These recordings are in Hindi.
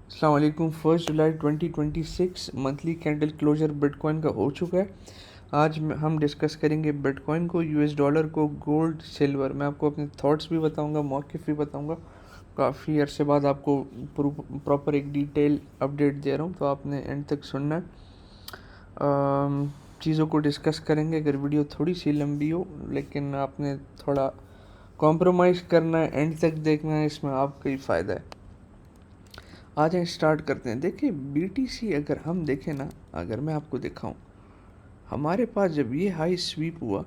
अस्सलाम वालेकुम। 1 जुलाई 2026 मंथली कैंडल क्लोजर बिटकॉइन का हो चुका है। आज हम डिस्कस करेंगे बिटकॉइन को, यूएस डॉलर को, गोल्ड, सिल्वर। मैं आपको अपने थॉट्स भी बताऊंगा, मौक़िफ़ भी बताऊंगा। काफ़ी अरसे बाद आपको प्रॉपर एक डिटेल अपडेट दे रहा हूँ, तो आपने एंड तक सुनना है। चीज़ों को डिस्कस करेंगे। अगर वीडियो थोड़ी सी लंबी हो, लेकिन आपने थोड़ा कॉम्प्रोमाइज़ करना है, एंड तक देखना है, इसमें आपका ही फ़ायदा है। आ जाए स्टार्ट करते हैं। देखिए बीटीसी अगर हम देखें ना, अगर मैं आपको दिखाऊं, हमारे पास जब ये हाई स्वीप हुआ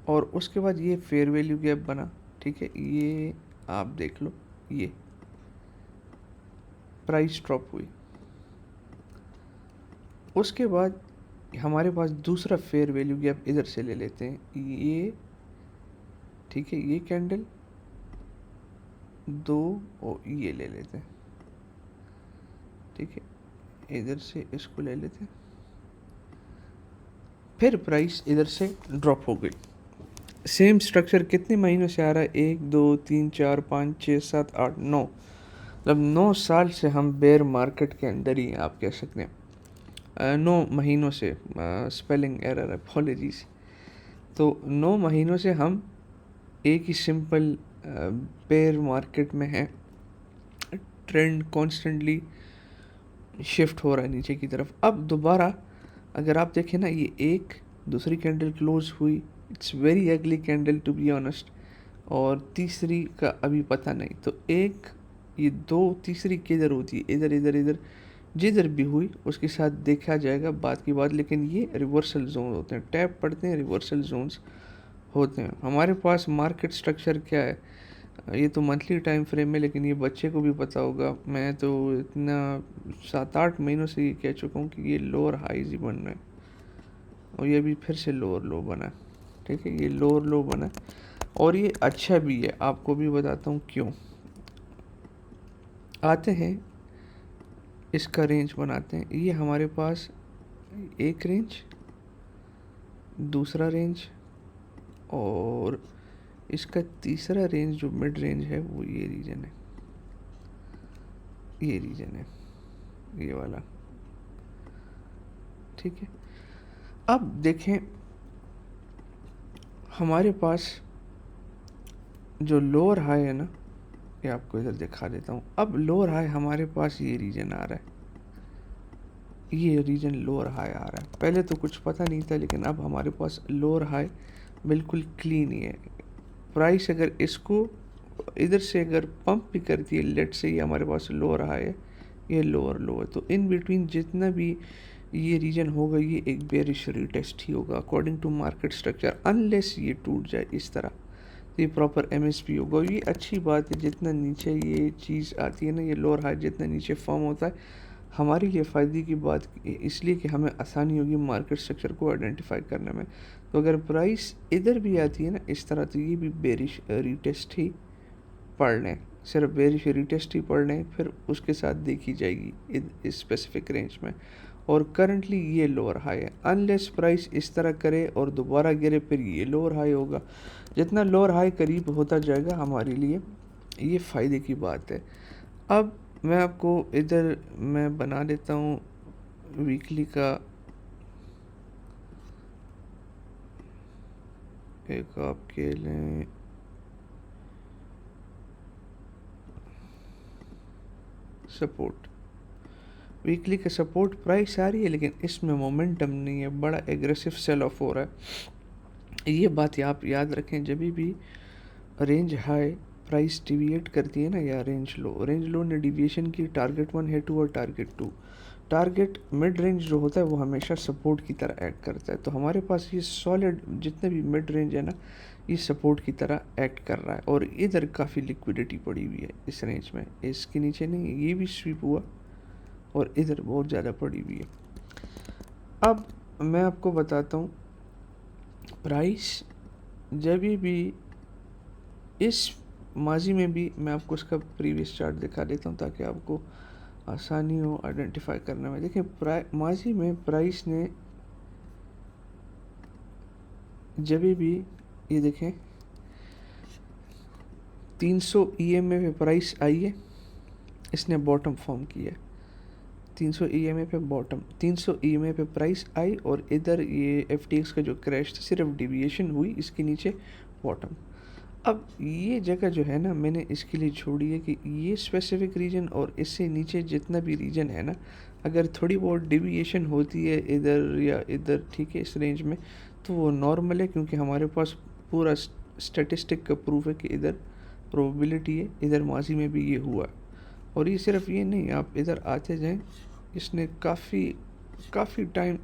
और उसके बाद ये फेयर वैल्यू गैप बना, ठीक है, ये आप देख लो, ये प्राइस ड्रॉप हुई। उसके बाद हमारे पास दूसरा फेयर वैल्यू गैप इधर से ले लेते हैं, ये ठीक है, ये कैंडल दो और ये ले लेते हैं, ठीक है, इधर से इसको ले लेते हैं, फिर प्राइस इधर से ड्रॉप हो गई। सेम स्ट्रक्चर कितने महीनों से आ रहा है? 1 2 3 4 5 6 7 8 9, मतलब 9 साल से हम बेयर मार्केट के अंदर ही हैं, आप कह सकते हैं। 9 महीनों से, स्पेलिंग एरर, अपॉलॉजीज। तो 9 महीनों से हम एक ही सिंपल बेयर मार्केट में हैं। ट्रेंड कॉन्स्टेंटली शिफ्ट हो रहा है नीचे की तरफ। अब दोबारा अगर आप देखें ना, ये एक दूसरी कैंडल क्लोज हुई, it's very ugly candle to be honest, और तीसरी का अभी पता नहीं। तो एक, ये दो, तीसरी किधर होती है? इधर इधर इधर, जिधर भी हुई उसके साथ देखा जाएगा बात की बात। लेकिन ये रिवर्सल जोन होते हैं, टैप पड़ते हैं, रिवर्सल जोन्स होते हैं। हमारे पास मार्केट स्ट्रक्चर क्या है? ये तो मंथली टाइम फ्रेम में, लेकिन ये बच्चे को भी पता होगा। मैं तो इतना 7 8 महीनों से ये कह चुका हूँ कि ये लोअर हाईज ही बन रहे हैं, और ये भी फिर से लोअर लो बना है, ठीक है, ये लोअर लो बना है, और ये अच्छा भी है। आपको भी बताता हूँ क्यों। आते हैं, इसका रेंज बनाते हैं। ये हमारे पास एक रेंज, दूसरा रेंज, और इसका तीसरा रेंज जो मिड रेंज है वो ये रीजन है, ये रीजन है, ये वाला, ठीक है। अब देखें, हमारे पास जो लोअर हाई है ना, ये आपको इधर दिखा देता हूँ। अब लोअर हाई हमारे पास ये रीजन आ रहा है, ये रीजन लोअर हाई आ रहा है। पहले तो कुछ पता नहीं था, लेकिन अब हमारे पास लोअर हाई बिल्कुल क्लीन ही है। प्राइस अगर इसको इधर से अगर पंप भी करती है, लेट से, ये हमारे पास लोअर हाई है, ये लोअर लो है, तो इन बिटवीन जितना भी ये रीजन होगा, ये एक बेरिश रीटेस्ट ही होगा according to market structure, unless ये टूट जाए इस तरह। तो ये प्रॉपर एमएसपी होगा। ये अच्छी बात है, जितना नीचे ये चीज़ आती है ना, ये लोअर हाई जितना नीचे फॉर्म होता है, हमारे लिए फ़ायदे की बात इसलिए कि हमें आसानी होगी मार्केट स्ट्रक्चर को आइडेंटिफाई करने में। तो अगर प्राइस इधर भी आती है ना इस तरह, तो ये भी बेरिश रीटेस्ट ही पढ़ लें, सिर्फ बेरिश रीटेस्ट ही पढ़ लें, फिर उसके साथ देखी जाएगी इस स्पेसिफिक रेंज में। और करंटली ये लोअर हाई है, अनलेस प्राइस इस तरह करे और दोबारा गिरे, फिर ये लोअर हाई होगा। जितना लोअर हाई करीब होता जाएगा, हमारे लिए ये फ़ायदे की बात है। अब मैं आपको इधर मैं बना देता हूँ वीकली का एक, आपके लिए सपोर्ट। वीकली का सपोर्ट प्राइस आ रही है, लेकिन इसमें मोमेंटम नहीं है, बड़ा एग्रेसिव सेल ऑफ हो रहा है। ये बात आप याद रखें, जब भी रेंज हाई प्राइस डिविएट करती है ना, या रेंज लो ने डिविएशन की, टारगेट 1 है 2 और टारगेट 2, टारगेट मिड रेंज जो होता है वो हमेशा सपोर्ट की तरह एक्ट करता है। तो हमारे पास ये सॉलिड जितने भी मिड रेंज है ना, ये सपोर्ट की तरह एक्ट कर रहा है। और इधर काफ़ी लिक्विडिटी पड़ी हुई है इस रेंज में, इसके नीचे नहीं है, ये भी स्वीप हुआ, और इधर बहुत ज़्यादा पड़ी हुई है। अब मैं आपको बताता हूँ, प्राइस जब भी इस माजी में भी, मैं आपको उसका प्रीवियस चार्ट दिखा देता हूँ ताकि आपको आसानी हो आइडेंटिफाई करने में। देखिए माजी में प्राइस ने जब भी, ये देखें, 300 EMA पे प्राइस आई है, इसने बॉटम फॉर्म किया है 300 EMA पे बॉटम, 300 EMA पे प्राइस आई और इधर ये FTX का जो क्रैश था सिर्फ डिविएशन हुई इसके नीचे बॉटम। अब ये जगह जो है ना मैंने इसके लिए छोड़ी है कि ये स्पेसिफिक रीजन और इससे नीचे जितना भी रीजन है ना अगर थोड़ी बहुत डिविएशन होती है इधर या इधर, ठीक है, इस रेंज में, तो वो नॉर्मल है क्योंकि हमारे पास पूरा स्टैटिस्टिक का प्रूफ है कि इधर प्रोबेबिलिटी है, इधर माजी में भी ये हुआ। और ये सिर्फ ये नहीं, आप इधर आते जाएं, इसने काफ़ी टाइम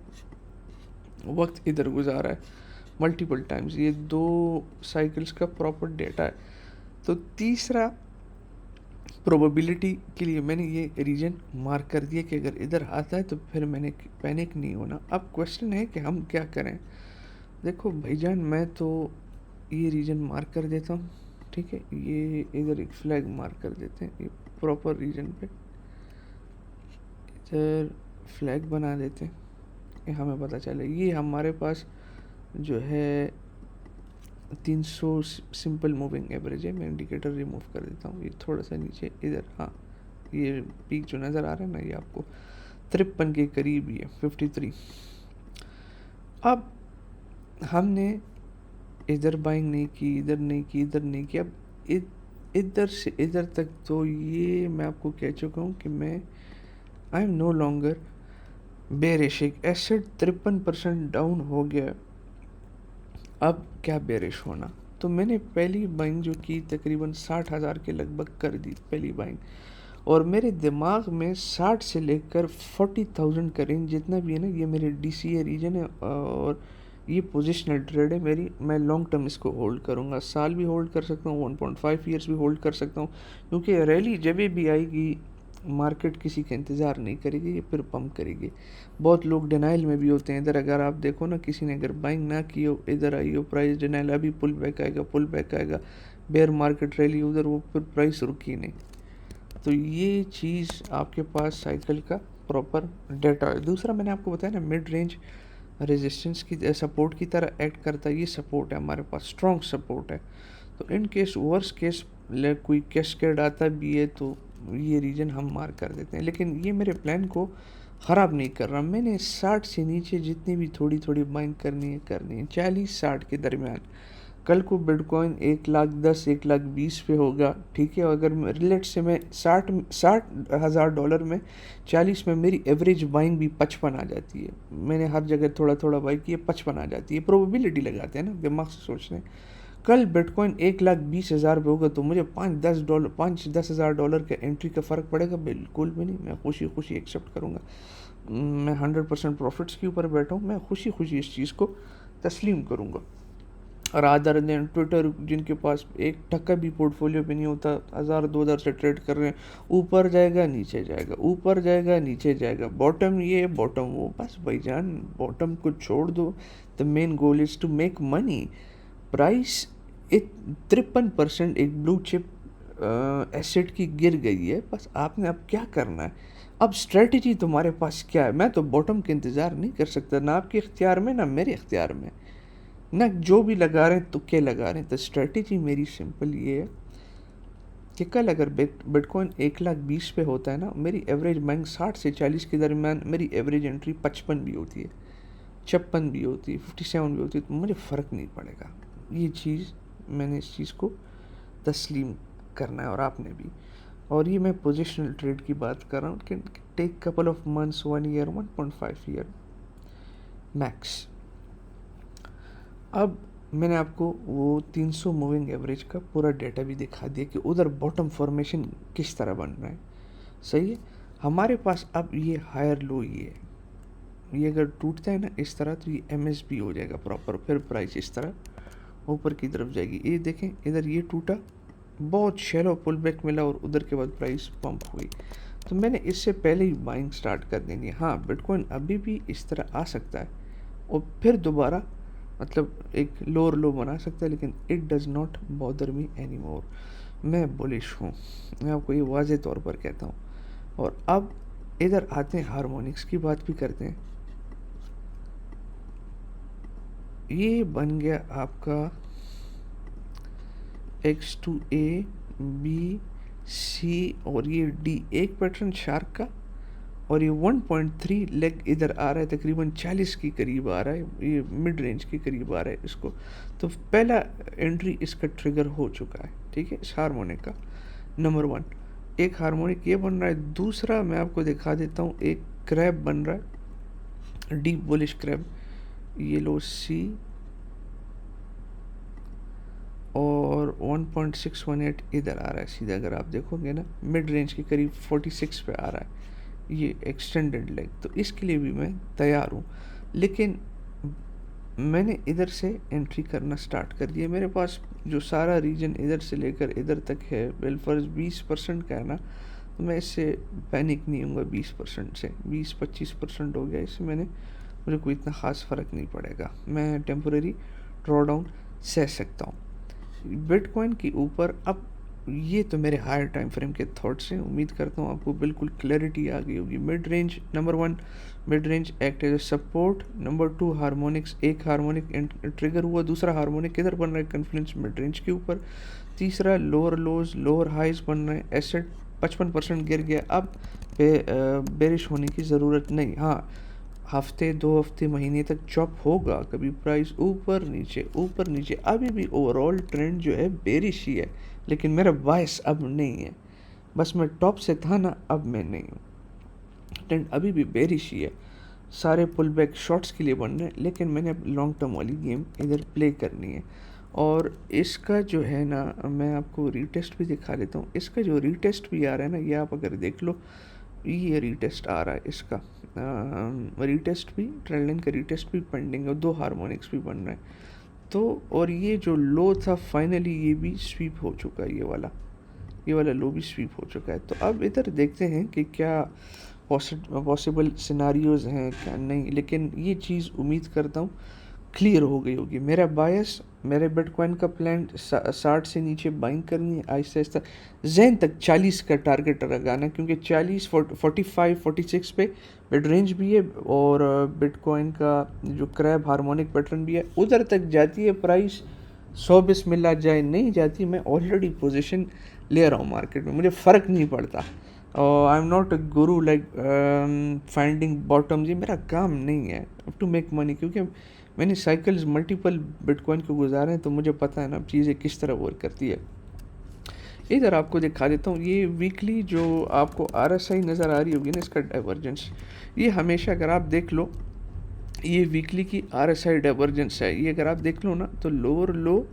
वक्त इधर गुजारा है, मल्टीपल टाइम्स, ये 2 साइकिल्स का प्रॉपर डेटा है। तो तीसरा प्रोबेबिलिटी के लिए मैंने ये रीजन मार्क कर दिया कि अगर इधर आता है तो फिर मैंने पैनिक नहीं होना। अब क्वेश्चन है कि हम क्या करें। देखो भाईजान, मैं तो ये रीजन मार्क कर देता हूँ, ठीक है, ये इधर एक फ्लैग मार्क कर देते हैं, ये प्रॉपर रीजन पे इधर फ्लैग बना देते हैं, ये हमें पता चले। ये हमारे पास जो है 300 सिंपल मूविंग एवरेज है। मैं इंडिकेटर रिमूव कर देता हूँ, ये थोड़ा सा नीचे इधर, हाँ, ये पीक जो नज़र आ रहा है ना ये आपको 53 के करीब ही है, 53। अब हमने इधर बाइंग नहीं की, इधर नहीं की, इधर नहीं की। अब इधर से इधर तक तो ये मैं आपको कह चुका हूँ कि मैं I am no longer bearish. एक एसेट 53% डाउन हो गया, अब क्या बेरिश होना। तो मैंने पहली बाइंग जो की तकरीबन 60,000 के लगभग कर दी पहली बाइंग, और मेरे दिमाग में 60 से लेकर 40,000 का रेंज जितना भी है ना, ये मेरे DCA रीजन है और ये पोजिशनल ट्रेड है मेरी। मैं लॉन्ग टर्म इसको होल्ड करूँगा, साल भी होल्ड कर सकता हूँ, 1.5 ईयर्स भी होल्ड कर सकता हूँ, क्योंकि रैली जब भी आएगी मार्केट किसी का इंतज़ार नहीं करेगी, ये फिर पंप करेगी। बहुत लोग डिनाइल में भी होते हैं इधर, अगर आप देखो ना किसी ने अगर बाइंग ना की हो, इधर आई हो प्राइस डिनाइल, अभी पुल बैक आएगा, बेयर मार्केट रैली उधर, वो फिर प्राइस रुकी नहीं। तो ये चीज़ आपके पास साइकिल का प्रॉपर डाटा है। दूसरा मैंने आपको बताया ना मिड रेंज रेजिस्टेंस की सपोर्ट की तरह एक्ट करता है, ये सपोर्ट है हमारे पास, स्ट्रॉन्ग सपोर्ट है। तो इन केस वर्स केस कोई कैस्केड आता भी है तो ये रीजन हम मार्क कर देते हैं, लेकिन ये मेरे प्लान को ख़राब नहीं कर रहा। मैंने 60 से नीचे जितनी भी थोड़ी थोड़ी बाइंग करनी है 40-60 के दरमियान। कल को बिटकॉइन 1,10,000 1,20,000 पे होगा, ठीक है, अगर रिलेट से मैं 60,000 में 40 में मेरी एवरेज बाइंग भी 55 आ जाती है। मैंने हर जगह थोड़ा थोड़ा बाई किया, 55 आ जाती है। प्रोबेबिलिटी लगाते हैं ना, दिमाग से सोचते हैं। कल बिटकॉइन 1,20,000 पे होगा तो मुझे $5-10,000 का एंट्री का फ़र्क पड़ेगा? बिल्कुल भी नहीं। मैं खुशी खुशी एक्सेप्ट करूँगा। मैं 100% प्रॉफिट्स के ऊपर बैठा हूँ, मैं खुशी खुशी इस चीज़ को तस्लीम करूँगा। और अदर देन ट्विटर, जिनके पास 1 टका भी पोर्टफोलियो पे नहीं होता, 1,000-2,000 से ट्रेड कर रहे हैं, ऊपर जाएगा नीचे जाएगा, ऊपर जाएगा नीचे जाएगा, बॉटम ये बॉटम वो, बस भाईजान बॉटम को छोड़ दो। The main goal is to make money. Price 53% एक ब्लू चिप एसेट की गिर गई है, बस आपने अब क्या करना है। अब स्ट्रेटजी तुम्हारे पास क्या है? मैं तो बॉटम का इंतज़ार नहीं कर सकता, ना आपके इख्तियार में ना मेरे इख्तियार में, ना जो भी लगा रहे हैं तुक्के लगा रहे हैं। तो स्ट्रेटजी मेरी सिंपल ये है कि कल अगर बिटकॉइन 1,20,000 पे होता है ना, मेरी एवरेज बैंक 60 से 40 के दरमियान, मेरी एवरेज एंट्री 55 भी होती है, 56 भी होती है, 57 भी होती है, तो मुझे फ़र्क नहीं पड़ेगा। ये चीज़ मैंने इस चीज़ को तस्लीम करना है, और आपने भी। और ये मैं पोजिशनल ट्रेड की बात कर रहा हूँ कि take couple of months, 1 year, 1.5 year max. अब मैंने आपको वो 300 मूविंग एवरेज का पूरा डेटा भी दिखा दिया कि उधर बॉटम फॉर्मेशन किस तरह बन रहा है। सही है, हमारे पास अब ये हायर लो ये अगर टूटता है ना इस तरह, तो ये MSB हो जाएगा प्रॉपर, फिर प्राइस इस तरह ऊपर की तरफ जाएगी। ये देखें, इधर ये टूटा, बहुत शैलो पुल बैक मिला और उधर के बाद प्राइस पंप हुई। तो मैंने इससे पहले ही बाइंग स्टार्ट कर देनी है। हाँ, बिटकॉइन अभी भी इस तरह आ सकता है और फिर दोबारा मतलब एक लोअर लो बना सकता है, लेकिन it does not bother me any more. मैं बुलिश हूँ, मैं आपको ये वाज़े तौर पर कहता हूँ। और अब इधर आते हैं, हार्मोनिक्स की बात भी करते हैं। ये बन गया आपका X to A B सी और ये डी, एक पैटर्न शार्क का, और ये 1.3 लेग इधर आ रहा है, तकरीबन 40 के करीब आ रहा है, ये मिड रेंज के करीब आ रहा है इसको। तो पहला एंट्री इसका ट्रिगर हो चुका है, ठीक है, इस हार्मोनिक का। नंबर 1 एक हार्मोनिक ये बन रहा है। दूसरा मैं आपको दिखा देता हूँ, एक क्रैब बन रहा है, डीप बुलिश क्रैब। ये लो सी और 1.618 इधर आ रहा है सीधा, अगर आप देखोगे ना मिड रेंज के करीब 46 पे आ रहा है ये एक्सटेंडेड लेग। तो इसके लिए भी मैं तैयार हूँ, लेकिन मैंने इधर से एंट्री करना स्टार्ट कर दिया। मेरे पास जो सारा रीजन इधर से लेकर इधर तक है, बिलफर्ज 20% का है ना, तो मैं इससे पैनिक नहीं हूँगा। 20% से 20-25% हो गया, इससे मुझे कोई इतना ख़ास फ़र्क नहीं पड़ेगा, मैं टेम्परेरी ड्रॉ डाउन सह सकता हूँ। बिटकॉइन के ऊपर अब ये तो मेरे हायर टाइम फ्रेम के थॉट्स हैं, उम्मीद करता हूँ आपको बिल्कुल क्लैरिटी आ गई होगी। Mid range number 1, mid range act as a support. Number 2 harmonics, एक हार्मोनिक ट्रिगर हुआ, दूसरा हार्मोनिक किधर बन रहा है, कन्फ्लुएंस मिड रेंज के ऊपर। तीसरा लोअर लोज लोअर हाइज बन रहे हैं, एसेट 55% गिर गया, अब बेरिश होने की ज़रूरत नहीं। हाँ, हफ्ते 2 हफ्ते महीने तक चॉप होगा, कभी प्राइस ऊपर नीचे। अभी भी ओवरऑल ट्रेंड जो है बेरिश ही है, लेकिन मेरा बायस अब नहीं है। बस मैं टॉप से था ना, अब मैं नहीं हूँ, ट्रेंड अभी भी बेरिश ही है। सारे पुल बैक शॉट्स के लिए बन रहे हैं, लेकिन मैंने अब लॉन्ग टर्म वाली गेम इधर प्ले करनी है। और इसका जो है ना, मैं आपको रीटेस्ट भी दिखा देता हूँ। इसका जो रीटेस्ट भी आ रहा है ना, ये आप अगर देख लो, ये रीटेस्ट आ रहा है इसका, रीटेस्ट भी, ट्रेंड लाइन का रीटेस्ट भी पेंडिंग है, 2 हार्मोनिक्स भी बन रहे हैं। तो और ये जो लो था फाइनली ये भी स्वीप हो चुका है, ये वाला लो भी स्वीप हो चुका है। तो अब इधर देखते हैं कि क्या पॉसिबल सिनारियोज़ हैं क्या नहीं, लेकिन ये चीज़ उम्मीद करता हूँ क्लियर हो गई होगी। मेरा बायस, मेरे बिटकॉइन का प्लान 60 से नीचे बाइंग करनी है, आहिस्ता आहिस्ता जहन तक 40 का टारगेट लगाना, क्योंकि 40 45 46 पे मिड रेंज भी है, और बिटकॉइन का जो क्रैब हार्मोनिक पैटर्न भी है, उधर तक जाती है प्राइस। 100 बिस्मिल्लाह जाए नहीं जाती, मैं ऑलरेडी पोजीशन ले रहा हूँ मार्केट में, मुझे फ़र्क नहीं पड़ता। I am not a Guru like finding bottom, ये मेरा काम नहीं है टू मेक मनी, क्योंकि मैंने साइकिल्स मल्टीपल बिटकॉइन को गुजारे हैं, तो मुझे पता है ना चीज़ें किस तरह वर्क करती है। इधर आपको दिखा देता हूँ, ये वीकली जो आपको RSI नज़र आ रही होगी ना, इसका डाइवर्जेंस, ये हमेशा अगर आप देख लो, ये वीकली की RSI डाइवर्जेंस है। ये अगर आप देख लो ना, तो लोअर लो,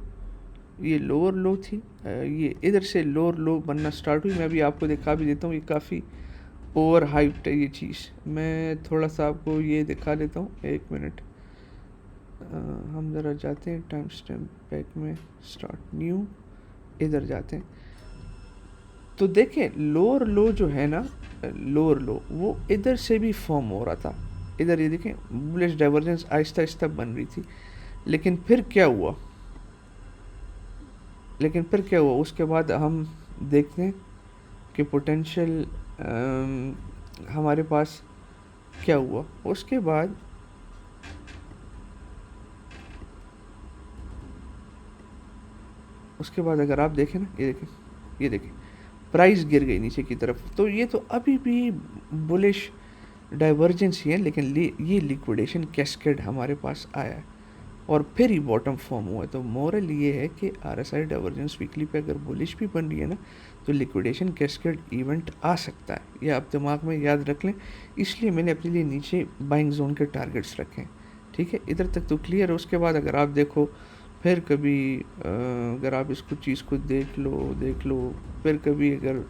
ये लोअर लो थी, ये इधर से लोअर लो बनना स्टार्ट हुई। मैं अभी आपको दिखा भी देता हूँ, ये काफ़ी ओवर हाइप्ड है ये चीज़। मैं थोड़ा सा आपको ये दिखा देता हूँ, 1 मिनट। हम ज़रा जाते हैं टाइम स्टैम्प बैक में, स्टार्ट न्यू, इधर जाते हैं। तो देखें लोअर लो जो है ना, लोअर लो वो इधर से भी फॉर्म हो रहा था, इधर ये देखें बुलिश डाइवर्जेंस आहिस्ता आहिस्ता बन रही थी। लेकिन फिर क्या हुआ, उसके बाद हम देखते हैं कि पोटेंशियल हमारे पास क्या हुआ। उसके बाद अगर आप देखें ना, ये देखें प्राइस गिर गई नीचे की तरफ। तो ये तो अभी भी बुलिश डाइवर्जेंस ही है, लेकिन ये लिक्विडेशन कैस्केड हमारे पास आया है और फिर ही बॉटम फॉर्म हुआ है। तो मोरल ये है कि RSI डाइवर्जेंस वीकली पे अगर बुलिश भी बन रही है ना, तो लिक्विडेशन कैस्केड इवेंट आ सकता है, ये आप दिमाग में याद रख लें। इसलिए मैंने अपने लिए नीचे बाइंग जोन के टारगेट्स रखे हैं, ठीक है। इधर तक तो क्लियर है। उसके बाद अगर आप देखो, फिर कभी अगर आप इसको चीज़ को देख लो, फिर कभी अगर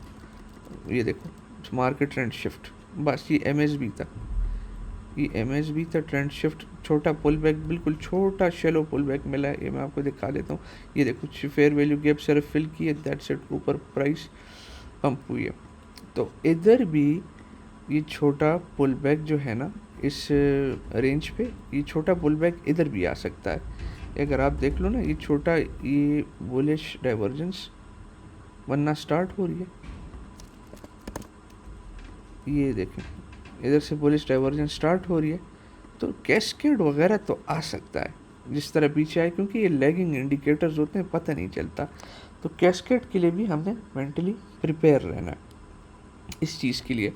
ये देखो मार्केट ट्रेंड शिफ्ट, बस ये MSB था, ट्रेंड शिफ्ट, छोटा पुल बैक, बिल्कुल छोटा शेलो पुल बैक मिला है। ये मैं आपको दिखा देता हूँ, ये देखो फेयर वैल्यू गैप सिर्फ फिल की है, दैट्स इट, ऊपर प्राइस पंप हुई है। तो इधर भी ये छोटा पुल बैक जो है ना, इस रेंज पे ये छोटा पुल बैक इधर भी आ सकता है। अगर आप देख लो ना, ये छोटा, ये बुलिश डाइवर्जेंस बनना स्टार्ट हो रही है, ये देखें इधर से बुलिश डाइवर्जेंस स्टार्ट हो रही है। तो कैस्केड वगैरह तो आ सकता है जिस तरह पीछे आए, क्योंकि ये लैगिंग इंडिकेटर्स होते हैं, पता नहीं चलता। तो कैस्केड के लिए भी हमने मेंटली प्रिपेयर रहना है इस चीज़ के लिए,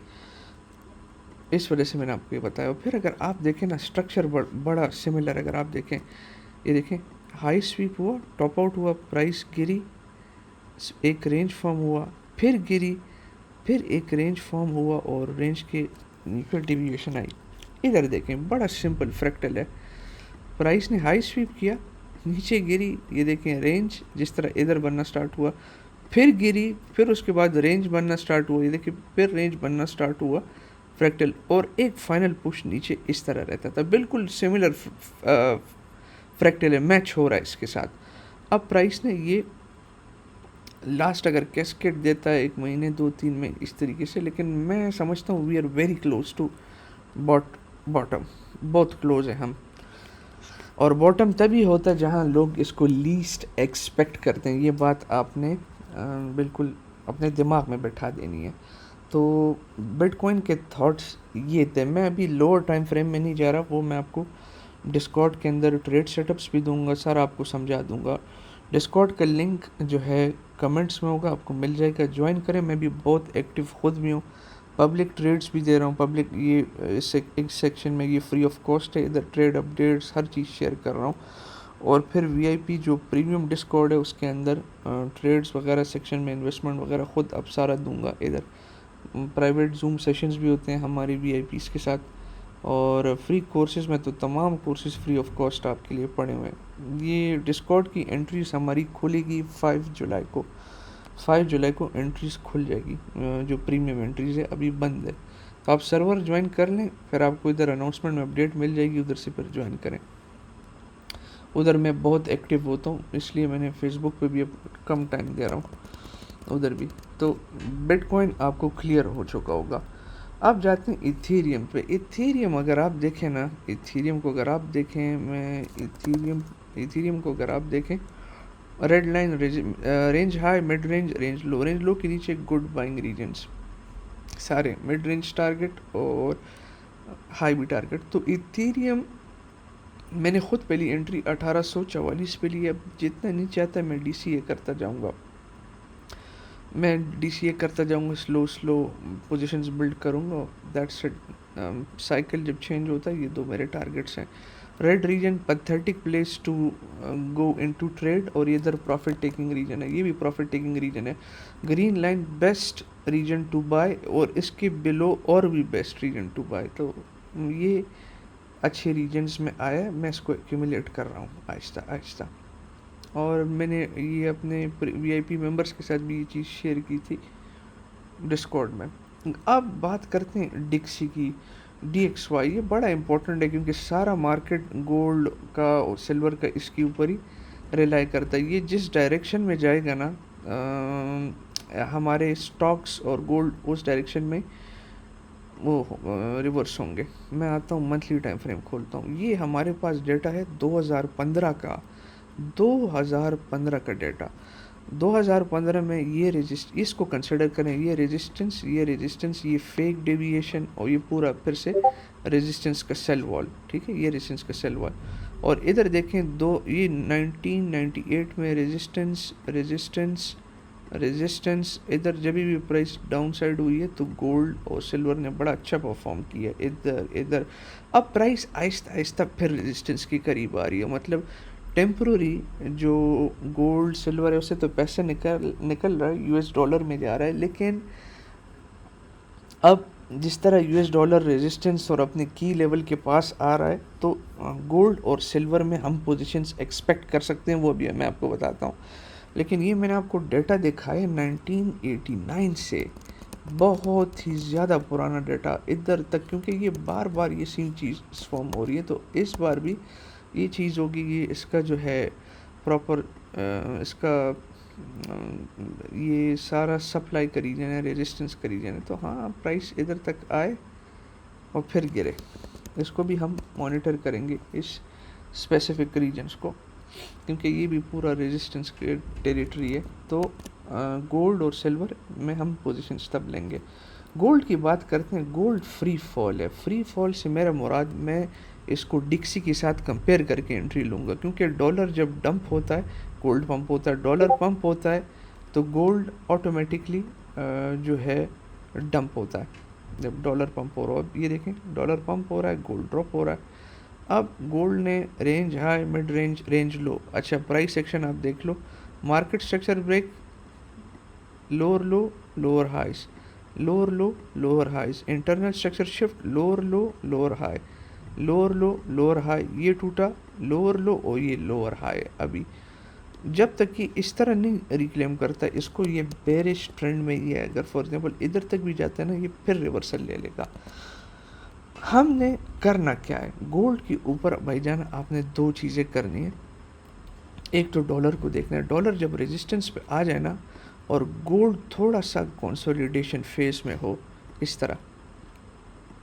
इस वजह से मैंने आपको ये बताया। फिर अगर आप देखें ना, स्ट्रक्चर बड़ा सिमिलर, अगर आप देखें, ये देखें, हाई स्वीप हुआ, टॉप आउट हुआ, प्राइस गिरी, एक रेंज फॉर्म हुआ, फिर गिरी, फिर एक रेंज फॉर्म हुआ और रेंज के नीचे डिविएशन आई। इधर देखें, बड़ा सिंपल फ्रैक्टल है, प्राइस ने हाई स्वीप किया, नीचे गिरी, ये देखें रेंज जिस तरह इधर बनना स्टार्ट हुआ, फिर गिरी, फिर उसके बाद रेंज बनना स्टार्ट हुआ, ये देखिए फिर रेंज बनना स्टार्ट हुआ फ्रैक्टल, और एक फाइनल पुश नीचे इस तरह रहता था। बिल्कुल सिमिलर फ्रैक्टल है, मैच हो रहा है इसके साथ। अब प्राइस ने ये लास्ट अगर कैस्केड देता है 1 महीने 2-3 में इस तरीके से, लेकिन मैं समझता हूँ we are very close to bottom, बहुत क्लोज है हम। और बॉटम तभी होता है जहाँ लोग इसको लीस्ट एक्सपेक्ट करते हैं। ये बात आपने बिल्कुल अपने दिमाग में बैठा देनी है। तो बिटकॉइन के थॉट्स ये थे। मैं अभी लोअर टाइम फ्रेम में नहीं जा रहा, वो मैं आपको डिस्कॉर्ड के अंदर ट्रेड सेटअप्स भी दूंगा, सारा आपको समझा दूंगा। डिस्कॉर्ड का लिंक जो है कमेंट्स में होगा, आपको मिल जाएगा, ज्वाइन करें। मैं भी बहुत एक्टिव खुद भी हूँ, पब्लिक ट्रेड्स भी दे रहा हूँ। पब्लिक ये इस सेक्शन में ये फ्री ऑफ कॉस्ट है, इधर ट्रेड अपडेट्स हर चीज़ शेयर कर रहा हूँ। और फिर वीआईपी जो प्रीमियम डिस्कॉर्ड है उसके अंदर ट्रेड्स वगैरह सेक्शन में इन्वेस्टमेंट वगैरह खुद अब सारा दूंगा। इधर प्राइवेट जूम सेशंस भी होते हैं हमारे वीआईपीज़ के साथ, और फ्री कोर्सेज में तो तमाम कोर्सेज फ्री ऑफ कॉस्ट आपके लिए पड़े हुए हैं। ये डिस्कॉर्ड की एंट्रीज हमारी खुलेगी 5 जुलाई को। 5 जुलाई को एंट्रीज खुल जाएगी, जो प्रीमियम एंट्रीज है अभी बंद है। तो आप सर्वर ज्वाइन कर लें, फिर आपको इधर अनाउंसमेंट में अपडेट मिल जाएगी, उधर से फिर ज्वाइन करें। उधर मैं बहुत एक्टिव होता हूँ, इसलिए मैंने फेसबुक पे भी अब कम टाइम दे रहा हूँ उधर भी। तो बिटकॉइन आपको क्लियर हो चुका होगा। अब जाते हैं इथेरियम पे। इथेरियम अगर आप देखें ना, इथेरियम को अगर आप देखें, मैं इथेरियम को अगर आप देखें, red line range high, mid range, range low के नीचे गुड बाइंग रीजन्स, सारे मिड रेंज टारगेट और हाई भी टारगेट। तो इथेरियम मैंने खुद पहली एंट्री 1844 पे ली। अब जितना नीचे आता है मैं डीसीए करता जाऊंगा, स्लो पोजीशंस बिल्ड करूंगा। That's it. साइकिल जब चेंज होता है, ये 2 मेरे टारगेट्स हैं। Red region pathetic place to go into trade, और ये इधर प्रॉफिट टेकिंग रीजन है, ये भी प्रॉफिट टेकिंग रीजन है। Green line best region to buy, और इसके बिलो और भी बेस्ट रीजन टू बाय। तो ये अच्छे रीजन्स में आया, मैं इसको एक्यूमुलेट कर रहा हूँ आहिस्ता आहिस्ता। और मैंने ये अपने वीआईपी मेंबर्स के साथ भी ये चीज़ शेयर की थी डिस्कॉर्ड में। अब बात करते हैं डिक्सी की, DXY। ये बड़ा इंपॉर्टेंट है क्योंकि सारा मार्केट गोल्ड का और सिल्वर का इसके ऊपर ही रिलाई करता है। ये जिस डायरेक्शन में जाएगा ना, हमारे स्टॉक्स और गोल्ड उस डायरेक्शन में वो रिवर्स होंगे। मैं आता हूँ मंथली टाइम फ्रेम खोलता हूँ। ये हमारे पास डेटा है 2015 का, 2015 का डेटा। 2015 में ये इसको कंसिडर करें, ये रेजिस्टेंस, ये फेक डेविएशन, और ये पूरा फिर से रेजिस्टेंस का सेल वॉल, ठीक है, ये रेजिस्टेंस का सेल वॉल। और इधर देखें ये 1998 में रेजिस्टेंस इधर जब भी प्राइस डाउन साइड हुई है तो गोल्ड और सिल्वर ने बड़ा अच्छा परफॉर्म किया इधर। अब प्राइस आहिस्ता आहिस्ता फिर रेजिस्टेंस के करीब आ रही है, मतलब टेम्प्रोरी जो गोल्ड सिल्वर है उससे तो पैसा निकल रहा है, यूएस डॉलर में जा रहा है। लेकिन अब जिस तरह यूएस डॉलर रेजिस्टेंस और अपने की लेवल के पास आ रहा है, तो गोल्ड और सिल्वर में हम पोजीशंस एक्सपेक्ट कर सकते हैं, वो भी मैं आपको बताता हूँ। लेकिन ये मैंने आपको डेटा देखा है 1989 से, बहुत ही ज़्यादा पुराना डेटा इधर तक, क्योंकि ये बार बार ये सेम चीज़ फॉर्म हो रही है। तो इस बार भी ये चीज़ होगी, ये इसका जो है प्रॉपर इसका ये सारा सप्लाई का रीजन है, रेजिस्टेंस का रीजन है। तो हाँ, प्राइस इधर तक आए और फिर गिरे, इसको भी हम मॉनिटर करेंगे इस स्पेसिफिक रीजन्स को, क्योंकि ये भी पूरा रेजिस्टेंस के टेरिटरी है। तो गोल्ड और सिल्वर में हम पोजीशंस तब लेंगे। गोल्ड की बात करते हैं, गोल्ड फ्री फॉल है। फ्री फॉल से मेरा मुराद, मैं इसको डिक्सी के साथ कंपेयर करके एंट्री लूँगा, क्योंकि डॉलर जब डंप होता है गोल्ड पंप होता है, डॉलर पंप होता है तो गोल्ड ऑटोमेटिकली जो है डंप होता है जब डॉलर पंप हो रहा हो। अब ये देखें डॉलर पंप हो रहा है, गोल्ड ड्रॉप हो रहा है। अब गोल्ड ने range high, mid range, range low, अच्छा प्राइस सेक्शन आप देख लो, market structure break, lower low, lower highs, lower low, lower highs, internal structure shift, lower low, lower high, lower low, lower high, ये टूटा, लोअर लो और ये लोअर हाई। अभी जब तक कि इस तरह नहीं रिक्लेम करता इसको, ये बेरिश ट्रेंड में ही है। अगर फॉर एग्जांपल इधर तक भी जाता है ना, ये फिर रिवर्सल ले लेगा। हमने करना क्या है, गोल्ड के ऊपर भाईजान आपने दो चीज़ें करनी है। एक तो डॉलर को देखना है, डॉलर जब रेजिस्टेंस पे आ जाए ना और गोल्ड थोड़ा सा कंसोलिडेशन फेज में हो, इस तरह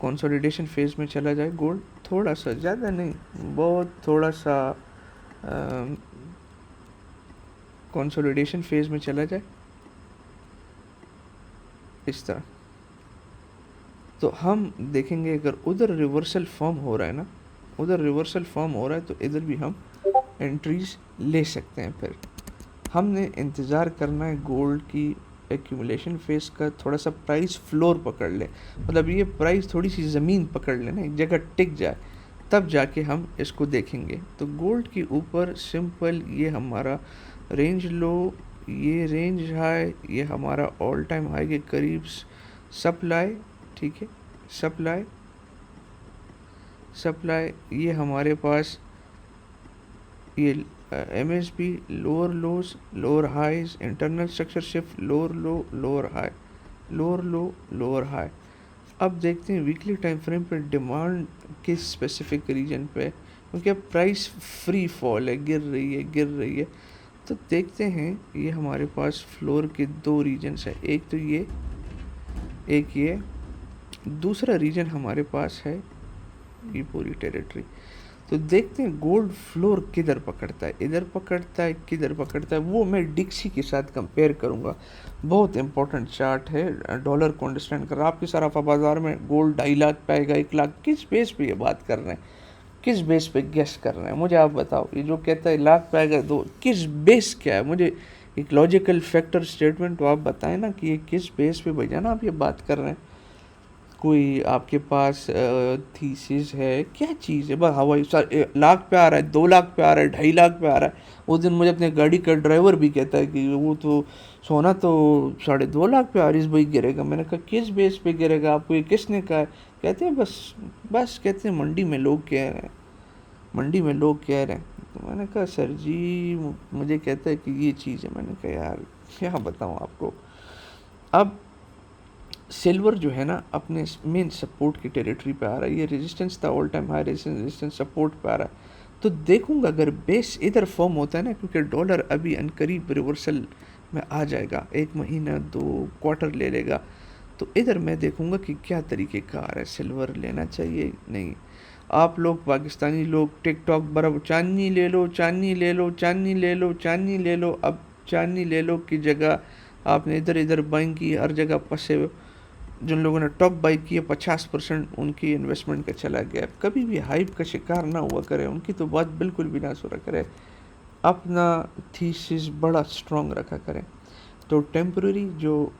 कंसोलिडेशन फेज में चला जाए गोल्ड, थोड़ा सा, ज़्यादा नहीं, बहुत थोड़ा सा कंसोलिडेशन फेज में चला जाए इस तरह, तो हम देखेंगे अगर उधर रिवर्सल फॉर्म हो रहा है ना, उधर रिवर्सल फॉर्म हो रहा है तो इधर भी हम एंट्रीज ले सकते हैं। फिर हमने इंतज़ार करना है गोल्ड की एक्यूमुलेशन फेस का, थोड़ा सा प्राइस फ्लोर पकड़ ले, मतलब ये प्राइस थोड़ी सी ज़मीन पकड़ ले ना, एक जगह टिक जाए, तब जाके हम इसको देखेंगे। तो गोल्ड के ऊपर सिंपल ये हमारा रेंज लो, ये रेंज हाई, ये हमारा ऑल टाइम हाई के करीब सप्लाई, ठीक है, सप्लाई, सप्लाई, ये हमारे पास ये MSB, lower lows, lower highs, internal structure shift, lower low, lower high, lower low, lower high. अब देखते हैं वीकली टाइम फ्रेम पे डिमांड किस स्पेसिफिक रीजन पे, क्योंकि अब प्राइस फ्री फॉल है, गिर रही है, गिर रही है। तो देखते हैं, ये हमारे पास फ्लोर के दो रीजन्स है, एक तो ये, एक ये, दूसरा रीजन हमारे पास है ये पूरी टेरिटरी। तो देखते हैं गोल्ड फ्लोर किधर पकड़ता है, इधर पकड़ता है, किधर पकड़ता है, वो मैं डिक्सी के साथ कंपेयर करूंगा। बहुत इंपॉर्टेंट चार्ट है डॉलर को अंडरस्टैंड कर। आपके सराफा बाजार में गोल्ड 2.5 लाख पे आएगा, 1 लाख, किस बेस पे ये बात कर रहे हैं, किस बेस पे गेस कर रहे हैं, मुझे आप बताओ। ये जो कहता है लाख पे आएगा, दो, किस बेस क्या है, मुझे एक लॉजिकल फैक्टर स्टेटमेंट तो आप बताएं ना कि ये किस बेस पे भैया ना आप ये बात कर रहे हैं। कोई आपके पास थीसिस है, क्या चीज़ है, बस हवाई सर 1 लाख पे आ रहा है, 2 लाख पे आ रहा है, 2.5 लाख पे आ रहा है। उस दिन मुझे अपने गाड़ी का ड्राइवर भी कहता है कि वो तो सोना तो 2.5 लाख पे आरिस भाई गिरेगा। मैंने कहा किस बेस पे गिरेगा, आपको ये किसने कहा है? कहते हैं बस, बस कहते हैं मंडी में लोग कह रहे हैं, मंडी में लोग कह रहे हैं। तो मैंने कहा सर जी, मुझे कहता है कि ये चीज़ है। मैंने कहा यार क्या बताऊँ आपको। अब सिल्वर जो है ना अपने मेन सपोर्ट की टेरिटरी पे आ रहा है, ये रेजिस्टेंस था, all time high resistance, support पे आ रहा है। तो देखूंगा अगर बेस इधर फॉर्म होता है ना, क्योंकि डॉलर अभी अनकरीब रिवर्सल में आ जाएगा, 1 महीना 2 क्वार्टर ले लेगा, तो इधर मैं देखूंगा कि क्या तरीके का आ रहा है, सिल्वर लेना चाहिए नहीं। आप लोग पाकिस्तानी लोग टिकटॉक बराबर चांदनी ले लो, चांदनी ले लो, चांदनी ले लो, चांदनी ले लो। अब चांदनी ले लो की जगह आपने इधर इधर बाइंग की, हर जगह फंसे हुए। जिन लोगों ने टॉप बाई किए 50% उनकी इन्वेस्टमेंट का चला गया। कभी भी हाइप का शिकार ना हुआ करे, उनकी तो बात बिल्कुल भी ना सुना करे, अपना थीसिस बड़ा स्ट्रॉन्ग रखा करें। तो टेम्पररी जो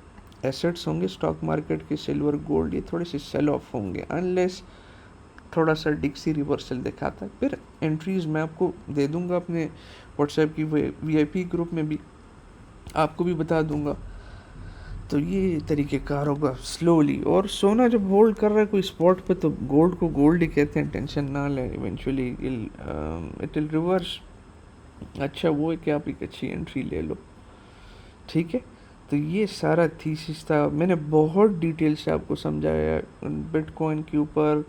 एसेट्स होंगे स्टॉक मार्केट के, सिल्वर गोल्ड, ये थोड़े से सेल ऑफ होंगे अनलेस थोड़ा सा डिक्सी रिवर्सल दिखाता है। फिर एंट्रीज मैं आपको दे दूंगा अपने व्हाट्सएप की VIP ग्रुप में भी, आपको भी बता दूंगा। तो ये तरीके कार होगा स्लोली। और सोना जब होल्ड कर रहा है कोई स्पॉट पे, तो गोल्ड को गोल्ड ही कहते हैं, टेंशन ना लें, इवेंचुअली इट विल रिवर्स। अच्छा वो है कि आप एक अच्छी एंट्री ले लो, ठीक है। तो ये सारा थीसिस था, मैंने बहुत डिटेल से आपको समझाया बिटकॉइन के ऊपर,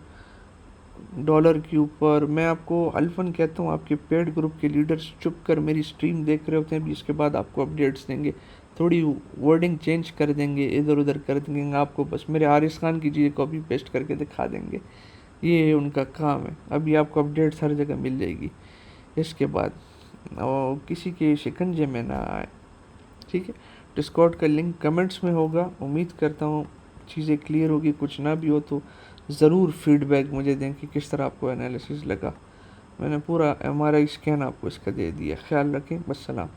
डॉलर के ऊपर। मैं आपको अल्फन कहता हूँ, आपके पेड ग्रुप के लीडर्स चुप कर मेरी स्ट्रीम देख रहे होते हैं, भी इसके बाद आपको अपडेट्स देंगे, थोड़ी वर्डिंग चेंज कर देंगे, इधर उधर कर देंगे, आपको बस मेरे हारिस खान की चीज़ें कॉपी पेस्ट करके दिखा देंगे, ये उनका काम है। अभी आपको अपडेट्स हर जगह मिल जाएगी इसके बाद, और किसी के शिकंजे में ना आए, ठीक है। डिस्कॉर्ड का लिंक कमेंट्स में होगा, उम्मीद करता हूँ चीज़ें क्लियर होगी। कुछ ना भी हो तो ज़रूर फीडबैक मुझे दें कि किस तरह आपको एनालिसिस लगा। मैंने पूरा MRI स्कैन आपको इसका दे दिया। ख्याल रखें, बस सलाम।